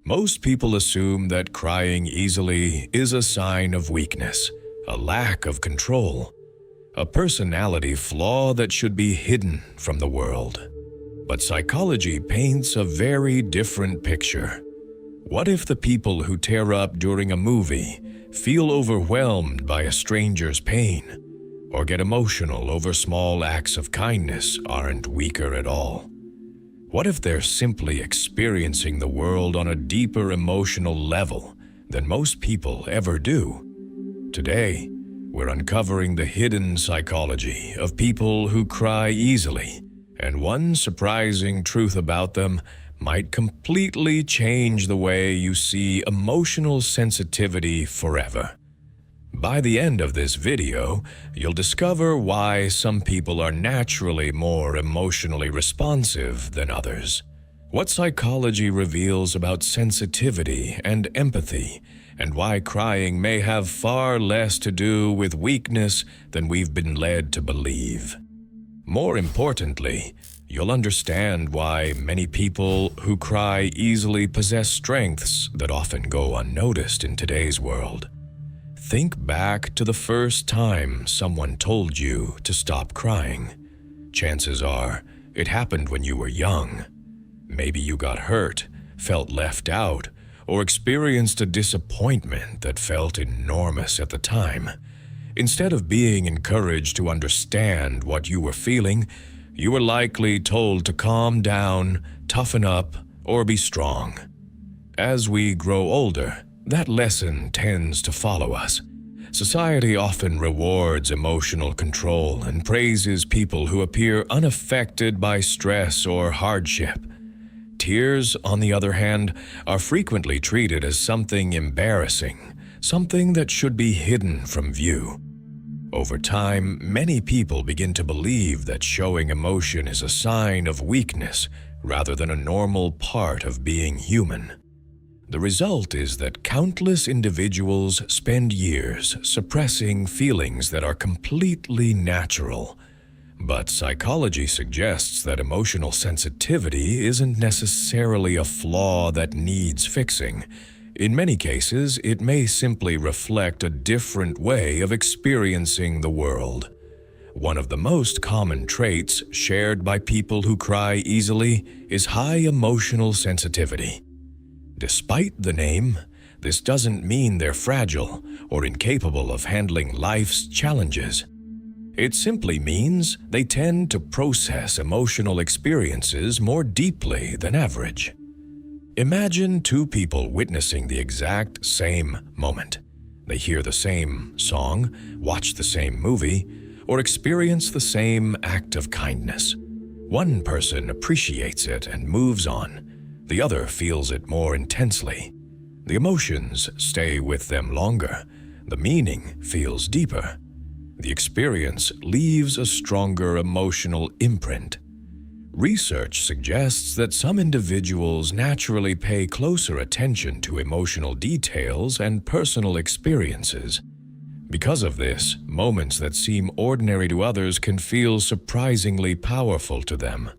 Most people assume that crying easily is a sign of weakness, a lack of control, a personality flaw that should be hidden from the world. But psychology paints a very different picture. What if the people who tear up during a movie feel overwhelmed by a stranger's pain, or get emotional over small acts of kindness aren't weaker at all? What if they're simply experiencing the world on a deeper emotional level than most people ever do? Today, we're uncovering the hidden psychology of people who cry easily, and one surprising truth about them might completely change the way you see emotional sensitivity forever. By the end of this video, you'll discover why some people are naturally more emotionally responsive than others, what psychology reveals about sensitivity and empathy, and why crying may have far less to do with weakness than we've been led to believe. More importantly, you'll understand why many people who cry easily possess strengths that often go unnoticed in today's world. Think back to the first time someone told you to stop crying. Chances are, it happened when you were young. Maybe you got hurt, felt left out, or experienced a disappointment that felt enormous at the time. Instead of being encouraged to understand what you were feeling, you were likely told to calm down, toughen up, or be strong. As we grow older, that lesson tends to follow us. Society often rewards emotional control and praises people who appear unaffected by stress or hardship. Tears, on the other hand, are frequently treated as something embarrassing, something that should be hidden from view. Over time, many people begin to believe that showing emotion is a sign of weakness rather than a normal part of being human. The result is that countless individuals spend years suppressing feelings that are completely natural. But psychology suggests that emotional sensitivity isn't necessarily a flaw that needs fixing. In many cases, it may simply reflect a different way of experiencing the world. One of the most common traits shared by people who cry easily is high emotional sensitivity. Despite the name, this doesn't mean they're fragile or incapable of handling life's challenges. It simply means they tend to process emotional experiences more deeply than average. Imagine two people witnessing the exact same moment. They hear the same song, watch the same movie, or experience the same act of kindness. One person appreciates it and moves on. The other feels it more intensely. The emotions stay with them longer. The meaning feels deeper. The experience leaves a stronger emotional imprint. Research suggests that some individuals naturally pay closer attention to emotional details and personal experiences. Because of this, moments that seem ordinary to others can feel surprisingly powerful to them.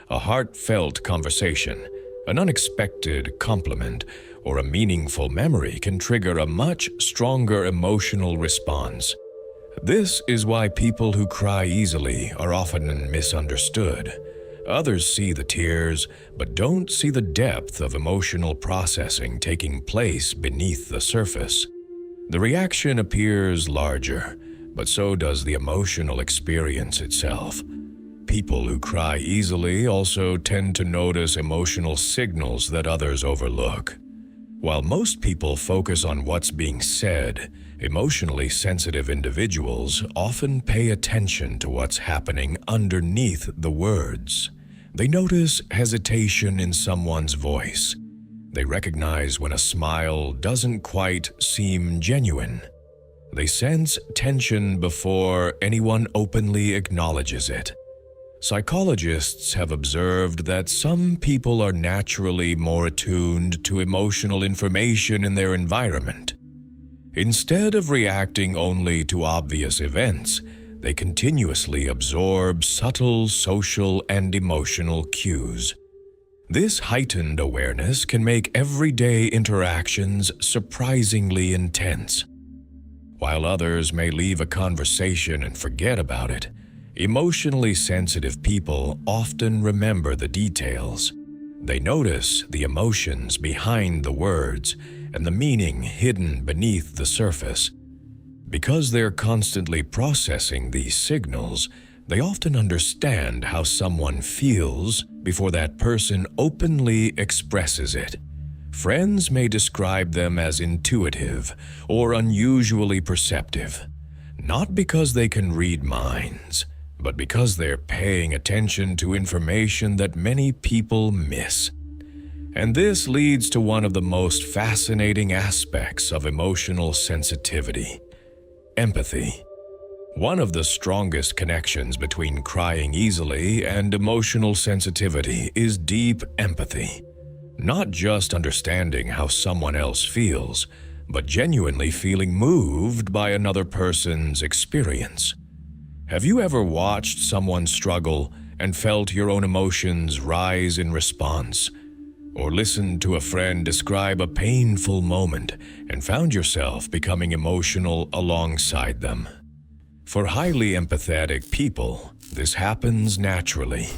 A heartfelt conversation, an unexpected compliment, or a meaningful memory can trigger a much stronger emotional response. This is why people who cry easily are often misunderstood. Others see the tears, but don't see the depth of emotional processing taking place beneath the surface. The reaction appears larger, but so does the emotional experience itself. People who cry easily also tend to notice emotional signals that others overlook. While most people focus on what's being said, emotionally sensitive individuals often pay attention to what's happening underneath the words. They notice hesitation in someone's voice. They recognize when a smile doesn't quite seem genuine. They sense tension before anyone openly acknowledges it. Psychologists have observed that some people are naturally more attuned to emotional information in their environment. Instead of reacting only to obvious events, they continuously absorb subtle social and emotional cues. This heightened awareness can make everyday interactions surprisingly intense. While others may leave a conversation and forget about it, emotionally sensitive people often remember the details. They notice the emotions behind the words and the meaning hidden beneath the surface. Because they're constantly processing these signals, they often understand how someone feels before that person openly expresses it. Friends may describe them as intuitive or unusually perceptive, not because they can read minds, but because they're paying attention to information that many people miss. And this leads to one of the most fascinating aspects of emotional sensitivity: empathy. One of the strongest connections between crying easily and emotional sensitivity is deep empathy. Not just understanding how someone else feels, but genuinely feeling moved by another person's experience. Have you ever watched someone struggle and felt your own emotions rise in response? Or listened to a friend describe a painful moment and found yourself becoming emotional alongside them? For highly empathetic people, this happens naturally.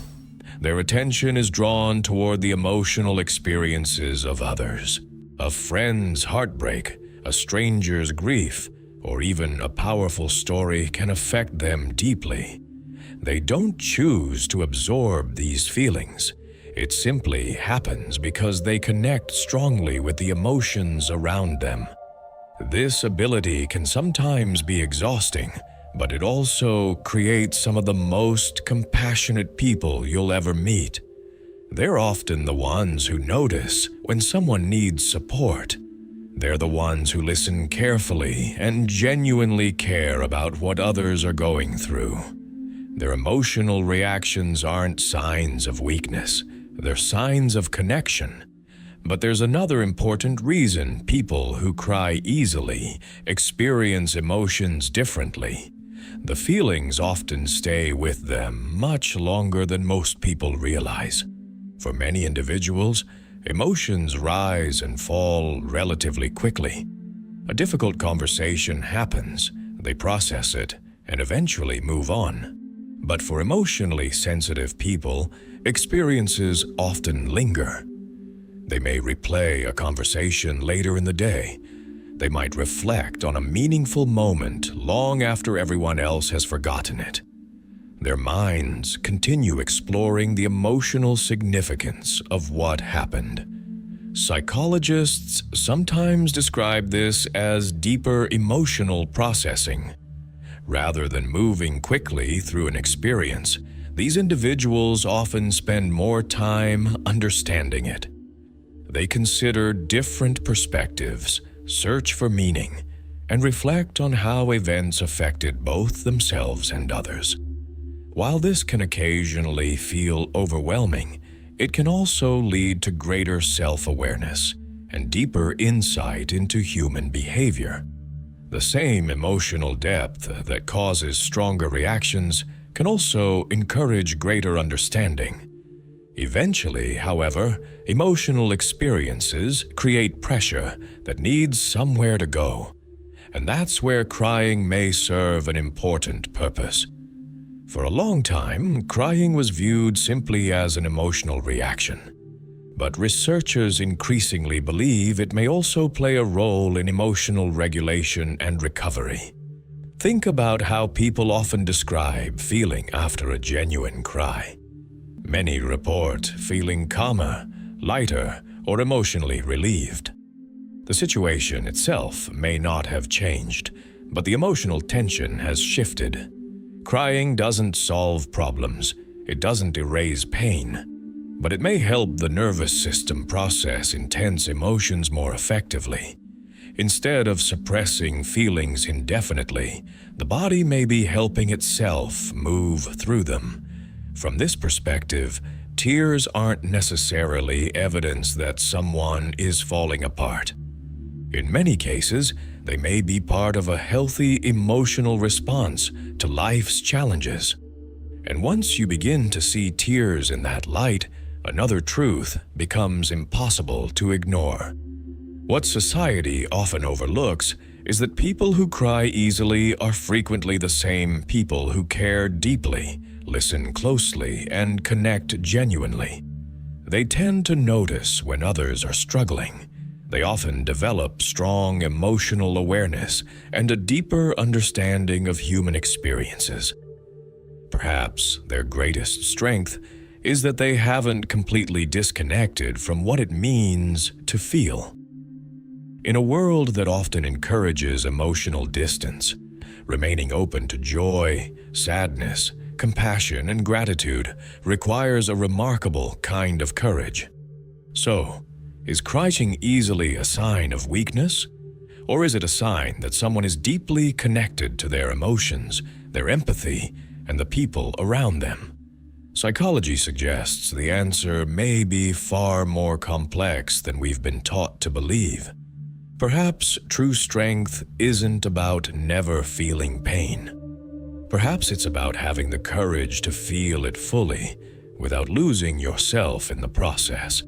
Their attention is drawn toward the emotional experiences of others. A friend's heartbreak, a stranger's grief, or even a powerful story can affect them deeply. They don't choose to absorb these feelings. It simply happens because they connect strongly with the emotions around them. This ability can sometimes be exhausting, but it also creates some of the most compassionate people you'll ever meet. They're often the ones who notice when someone needs support. They're the ones who listen carefully and genuinely care about what others are going through. Their emotional reactions aren't signs of weakness, they're signs of connection. But there's another important reason people who cry easily experience emotions differently. The feelings often stay with them much longer than most people realize. For many individuals, emotions rise and fall relatively quickly. A difficult conversation happens, they process it, and eventually move on. But for emotionally sensitive people, experiences often linger. They may replay a conversation later in the day. They might reflect on a meaningful moment long after everyone else has forgotten it. Their minds continue exploring the emotional significance of what happened. Psychologists sometimes describe this as deeper emotional processing. Rather than moving quickly through an experience, these individuals often spend more time understanding it. They consider different perspectives, search for meaning, and reflect on how events affected both themselves and others. While this can occasionally feel overwhelming, it can also lead to greater self-awareness and deeper insight into human behavior. The same emotional depth that causes stronger reactions can also encourage greater understanding. Eventually, however, emotional experiences create pressure that needs somewhere to go, and that's where crying may serve an important purpose. For a long time, crying was viewed simply as an emotional reaction. But researchers increasingly believe it may also play a role in emotional regulation and recovery. Think about how people often describe feeling after a genuine cry. Many report feeling calmer, lighter, or emotionally relieved. The situation itself may not have changed, but the emotional tension has shifted. Crying doesn't solve problems, it doesn't erase pain, but it may help the nervous system process intense emotions more effectively. Instead of suppressing feelings indefinitely, the body may be helping itself move through them. From this perspective, tears aren't necessarily evidence that someone is falling apart. In many cases, they may be part of a healthy emotional response to life's challenges. And once you begin to see tears in that light, another truth becomes impossible to ignore. What society often overlooks is that people who cry easily are frequently the same people who care deeply, listen closely, and connect genuinely. They tend to notice when others are struggling. They often develop strong emotional awareness and a deeper understanding of human experiences. Perhaps their greatest strength is that they haven't completely disconnected from what it means to feel. In a world that often encourages emotional distance, remaining open to joy, sadness, compassion, and gratitude requires a remarkable kind of courage. So, is crying easily a sign of weakness? Or is it a sign that someone is deeply connected to their emotions, their empathy, and the people around them? Psychology suggests the answer may be far more complex than we've been taught to believe. Perhaps true strength isn't about never feeling pain. Perhaps it's about having the courage to feel it fully without losing yourself in the process.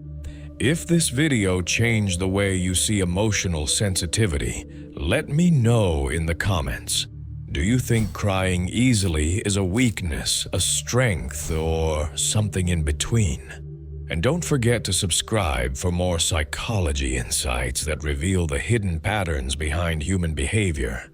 If this video changed the way you see emotional sensitivity, let me know in the comments. Do you think crying easily is a weakness, a strength, or something in between? And don't forget to subscribe for more psychology insights that reveal the hidden patterns behind human behavior.